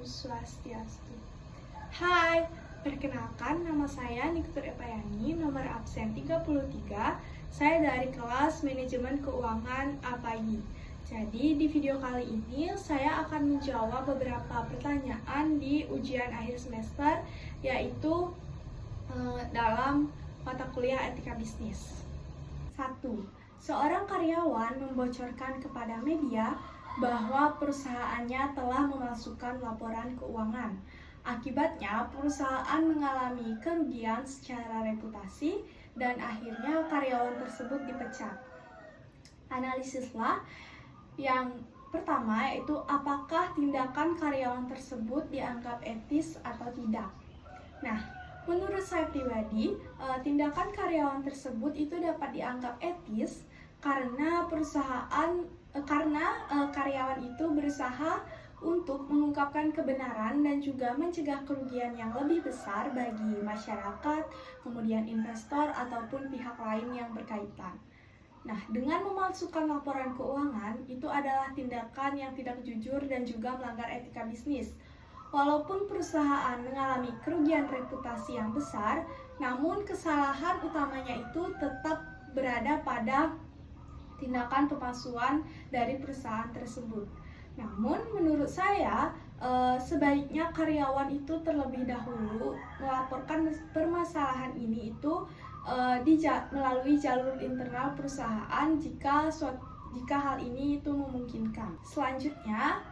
Swastiastu. Hai, perkenalkan nama saya Niktur Epayani, nomor absen 33. Saya dari kelas Manajemen Keuangan APAI. Jadi di video kali ini saya akan menjawab beberapa pertanyaan di ujian akhir semester, yaitu dalam mata kuliah etika bisnis. 1. Seorang karyawan membocorkan kepada media bahwa perusahaannya telah memalsukan laporan keuangan. Akibatnya, perusahaan mengalami kerugian secara reputasi dan akhirnya karyawan tersebut dipecat. Analisislah yang pertama, yaitu apakah tindakan karyawan tersebut dianggap etis atau tidak. Nah, menurut saya pribadi, tindakan karyawan tersebut itu dapat dianggap etis karena karyawan itu berusaha untuk mengungkapkan kebenaran dan juga mencegah kerugian yang lebih besar bagi masyarakat, kemudian investor ataupun pihak lain yang berkaitan. Nah, dengan memalsukan laporan keuangan itu adalah tindakan yang tidak jujur dan juga melanggar etika bisnis. Walaupun perusahaan mengalami kerugian reputasi yang besar, namun kesalahan utamanya itu tetap berada pada tindakan pemalsuan dari perusahaan tersebut. Namun menurut saya sebaiknya karyawan itu terlebih dahulu melaporkan permasalahan ini itu melalui jalur internal perusahaan jika hal ini itu memungkinkan. Selanjutnya,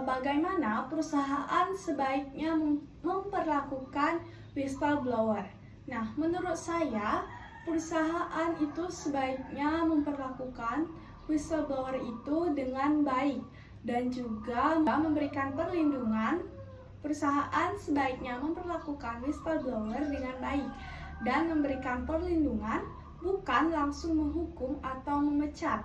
bagaimana perusahaan sebaiknya memperlakukan whistleblower. Nah, menurut saya perusahaan itu sebaiknya memperlakukan whistleblower itu dengan baik dan juga memberikan perlindungan. Perusahaan sebaiknya memperlakukan whistleblower dengan baik dan memberikan perlindungan, bukan langsung menghukum atau memecat.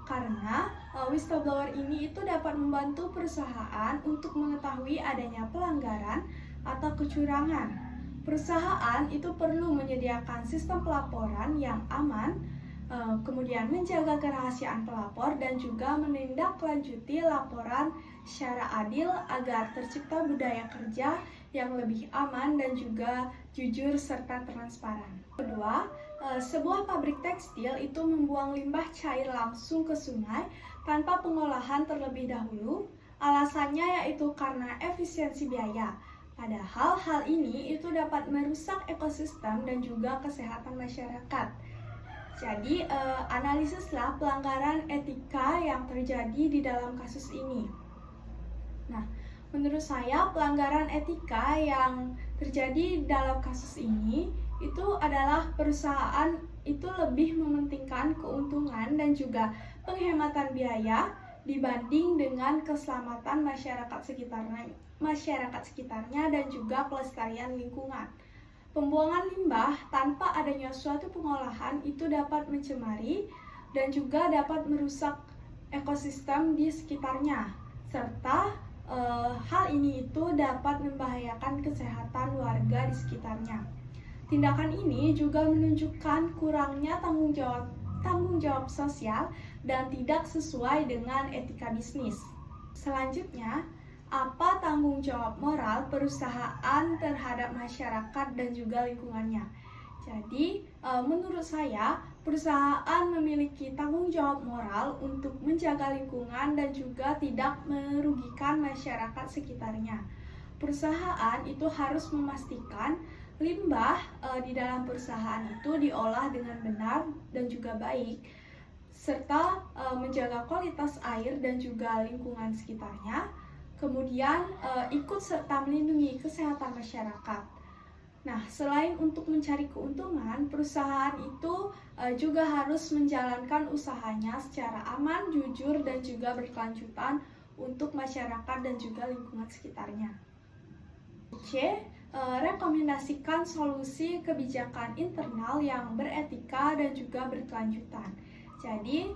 Karena whistleblower ini itu dapat membantu perusahaan untuk mengetahui adanya pelanggaran atau kecurangan. Perusahaan itu perlu menyediakan sistem pelaporan yang aman, kemudian menjaga kerahasiaan pelapor dan juga menindaklanjuti laporan secara adil agar tercipta budaya kerja yang lebih aman dan juga jujur serta transparan. Kedua, sebuah pabrik tekstil itu membuang limbah cair langsung ke sungai tanpa pengolahan terlebih dahulu. Alasannya yaitu karena efisiensi biaya. Padahal hal ini itu dapat merusak ekosistem dan juga kesehatan masyarakat. Jadi, analisislah pelanggaran etika yang terjadi di dalam kasus ini. Nah, menurut saya pelanggaran etika yang terjadi dalam kasus ini itu adalah perusahaan itu lebih mementingkan keuntungan dan juga penghematan biaya dibanding dengan keselamatan masyarakat sekitarnya dan juga pelestarian lingkungan. Pembuangan limbah tanpa adanya suatu pengolahan itu dapat mencemari dan juga dapat merusak ekosistem di sekitarnya, serta hal ini itu dapat membahayakan kesehatan warga di sekitarnya. Tindakan ini juga menunjukkan kurangnya tanggung jawab sosial dan tidak sesuai dengan etika bisnis. Selanjutnya, apa tanggung jawab moral perusahaan terhadap masyarakat dan juga lingkungannya? Jadi, menurut saya, perusahaan memiliki tanggung jawab moral untuk menjaga lingkungan dan juga tidak merugikan masyarakat sekitarnya. Perusahaan itu harus memastikan limbah di dalam perusahaan itu diolah dengan benar dan juga baik, serta menjaga kualitas air dan juga lingkungan sekitarnya, kemudian ikut serta melindungi kesehatan masyarakat. Nah, selain untuk mencari keuntungan, perusahaan itu juga harus menjalankan usahanya secara aman, jujur, dan juga berkelanjutan untuk masyarakat dan juga lingkungan sekitarnya. C. Rekomendasikan solusi kebijakan internal yang beretika dan juga berkelanjutan. Jadi,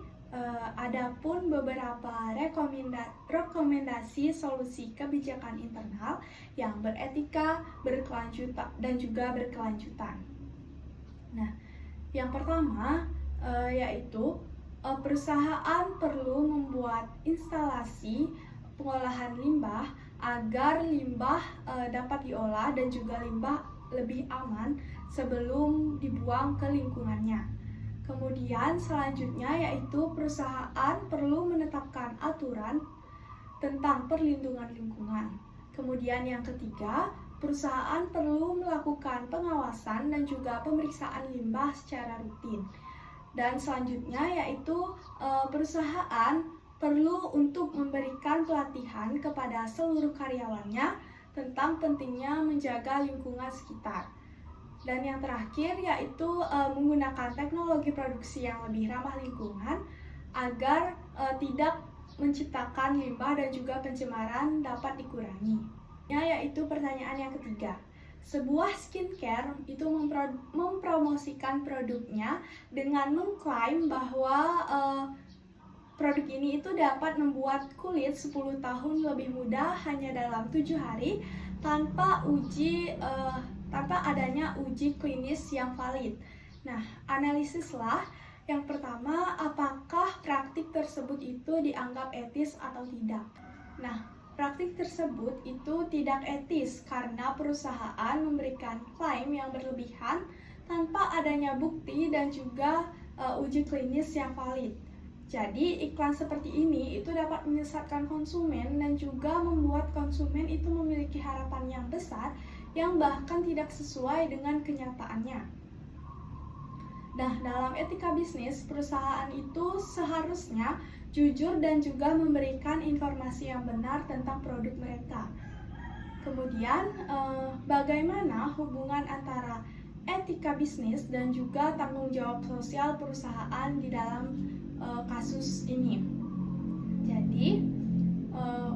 adapun beberapa rekomendasi solusi kebijakan internal yang beretika, berkelanjutan dan juga berkelanjutan. Nah, yang pertama yaitu perusahaan perlu membuat instalasi pengolahan limbah agar limbah dapat diolah dan juga limbah lebih aman sebelum dibuang ke lingkungannya. Kemudian selanjutnya yaitu perusahaan perlu menetapkan aturan tentang perlindungan lingkungan. Kemudian yang ketiga, perusahaan perlu melakukan pengawasan dan juga pemeriksaan limbah secara rutin. Dan selanjutnya yaitu perusahaan perlu untuk memberikan pelatihan kepada seluruh karyawannya tentang pentingnya menjaga lingkungan sekitar. Dan yang terakhir yaitu menggunakan teknologi produksi yang lebih ramah lingkungan agar tidak menciptakan limbah dan juga pencemaran dapat dikurangi. Yaitu pertanyaan yang ketiga. Sebuah skincare itu mempromosikan produknya dengan mengklaim bahwa produk ini itu dapat membuat kulit 10 tahun lebih muda hanya dalam 7 hari tanpa adanya uji klinis yang valid. Nah, analisislah yang pertama, apakah praktik tersebut itu dianggap etis atau tidak. Nah, praktik tersebut itu tidak etis karena perusahaan memberikan klaim yang berlebihan tanpa adanya bukti dan juga uji klinis yang valid. Jadi, iklan seperti ini itu dapat menyesatkan konsumen dan juga membuat konsumen itu memiliki harapan yang besar yang bahkan tidak sesuai dengan kenyataannya. Nah, dalam etika bisnis, perusahaan itu seharusnya jujur dan juga memberikan informasi yang benar tentang produk mereka. Kemudian, bagaimana hubungan antara etika bisnis dan juga tanggung jawab sosial perusahaan di dalam kasus ini? Jadi,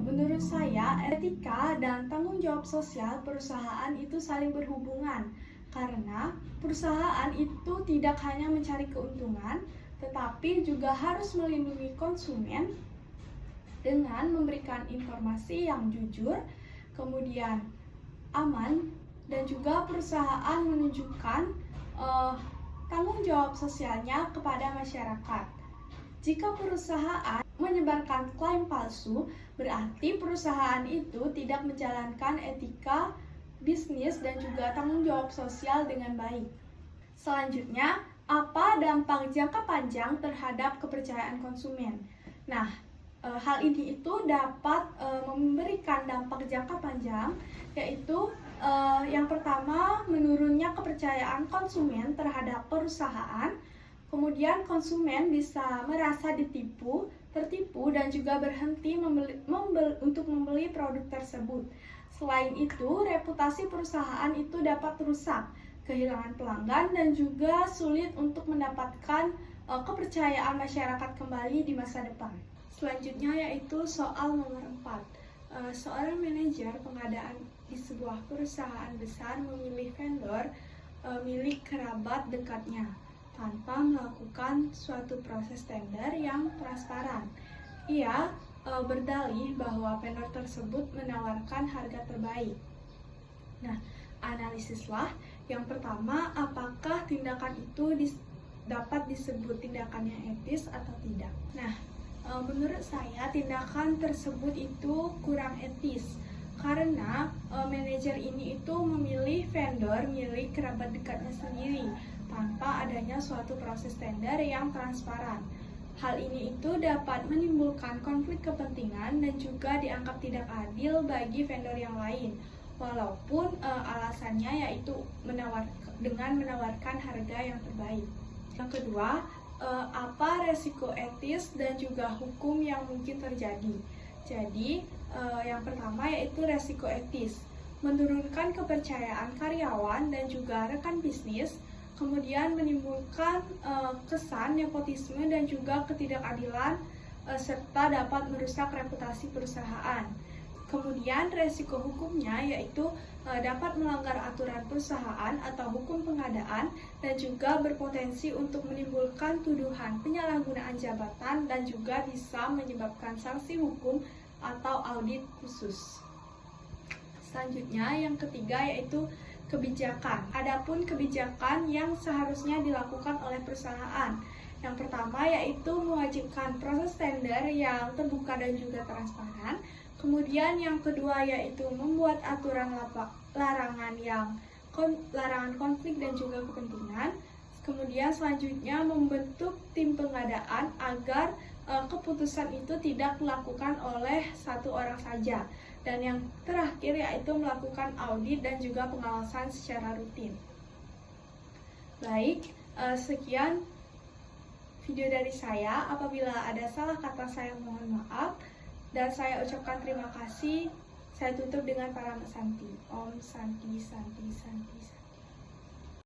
menurut saya, etika dan tanggung jawab sosial perusahaan itu saling berhubungan karena perusahaan itu tidak hanya mencari keuntungan, tetapi juga harus melindungi konsumen dengan memberikan informasi yang jujur, kemudian aman, dan juga perusahaan menunjukkan tanggung jawab sosialnya kepada masyarakat. Jika perusahaan menyebarkan klaim palsu, berarti perusahaan itu tidak menjalankan etika bisnis dan juga tanggung jawab sosial dengan baik. Selanjutnya, apa dampak jangka panjang terhadap kepercayaan konsumen? Nah, hal ini itu dapat memberikan dampak jangka panjang, yaitu yang pertama, menurunnya kepercayaan konsumen terhadap perusahaan. Kemudian konsumen bisa merasa tertipu dan juga berhenti untuk membeli produk tersebut. Selain itu, reputasi perusahaan itu dapat rusak, kehilangan pelanggan, dan juga sulit untuk mendapatkan kepercayaan masyarakat kembali di masa depan. Selanjutnya yaitu soal nomor 4. Seorang manajer pengadaan di sebuah perusahaan besar memilih vendor milik kerabat dekatnya tanpa melakukan suatu proses tender yang transparan. Ia berdalih bahwa vendor tersebut menawarkan harga terbaik. Nah, analisislah yang pertama, apakah tindakan itu dapat disebut tindakan yang etis atau tidak. Nah, menurut saya tindakan tersebut itu kurang etis karena manajer ini itu memilih vendor milik kerabat dekatnya sendiri tanpa adanya suatu proses tender yang transparan. Hal ini itu dapat menimbulkan konflik kepentingan dan juga dianggap tidak adil bagi vendor yang lain, walaupun alasannya yaitu dengan menawarkan harga yang terbaik. Yang kedua, apa resiko etis dan juga hukum yang mungkin terjadi? Jadi, yang pertama yaitu resiko etis, menurunkan kepercayaan karyawan dan juga rekan bisnis, kemudian menimbulkan kesan nepotisme dan juga ketidakadilan serta dapat merusak reputasi perusahaan. Kemudian resiko hukumnya yaitu dapat melanggar aturan perusahaan atau hukum pengadaan dan juga berpotensi untuk menimbulkan tuduhan penyalahgunaan jabatan dan juga bisa menyebabkan sanksi hukum atau audit khusus. Selanjutnya yang ketiga yaitu kebijakan. Adapun kebijakan yang seharusnya dilakukan oleh perusahaan. Yang pertama yaitu mewajibkan proses tender yang terbuka dan juga transparan. Kemudian yang kedua yaitu membuat aturan larangan konflik dan juga kepentingan. Kemudian selanjutnya membentuk tim pengadaan agar keputusan itu tidak dilakukan oleh satu orang saja. Dan yang terakhir yaitu melakukan audit dan juga pengawasan secara rutin. Baik, sekian video dari saya. Apabila ada salah kata saya mohon maaf. Dan saya ucapkan terima kasih. Saya tutup dengan paramat Santi. Om Santi Santi Santi Santi.